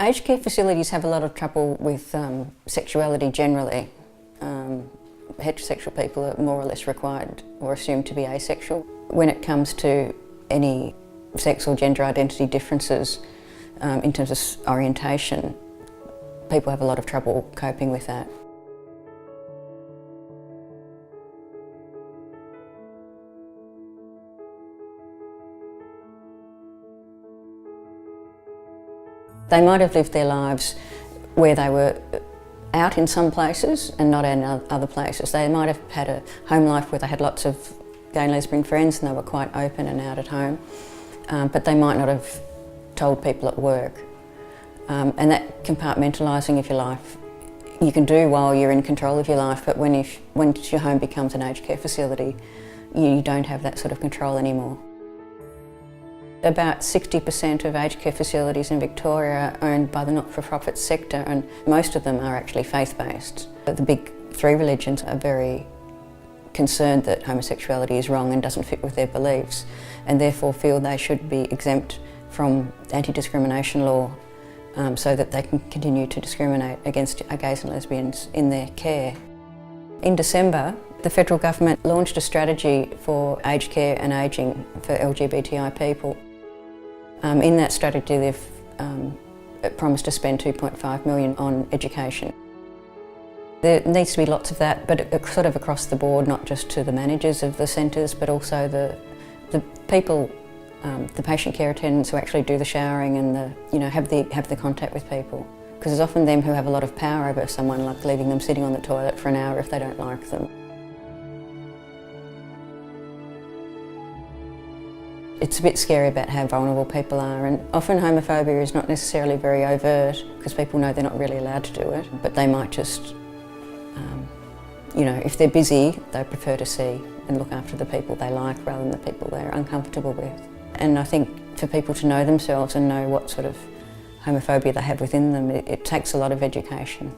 Aged care facilities have a lot of trouble with sexuality generally. Heterosexual people are more or less required or assumed to be asexual. When it comes to any sex or gender identity differences in terms of orientation, people have a lot of trouble coping with that. They might have lived their lives where they were out in some places and not in other places. They might have had a home life where they had lots of gay and lesbian friends and they were quite open and out at home, but they might not have told people at work. And that compartmentalising of your life you can do while you're in control of your life, but when your home becomes an aged care facility, you don't have that sort of control anymore. About 60% of aged care facilities in Victoria are owned by the not-for-profit sector, and most of them are actually faith-based. The big three religions are very concerned that homosexuality is wrong and doesn't fit with their beliefs, and therefore feel they should be exempt from anti-discrimination law so that they can continue to discriminate against gays and lesbians in their care. In December, the federal government launched a strategy for aged care and ageing for LGBTI people. In that strategy, they've promised to spend $2.5 million on education. There needs to be lots of that, but sort of across the board, not just to the managers of the centres, but also the people, the patient care attendants who actually do the showering and have the contact with people. Because it's often them who have a lot of power over someone, like leaving them sitting on the toilet for an hour if they don't like them. It's a bit scary about how vulnerable people are, and often homophobia is not necessarily very overt because people know they're not really allowed to do it, but they might just, if they're busy, they prefer to see and look after the people they like rather than the people they're uncomfortable with. And I think for people to know themselves and know what sort of homophobia they have within them, it takes a lot of education.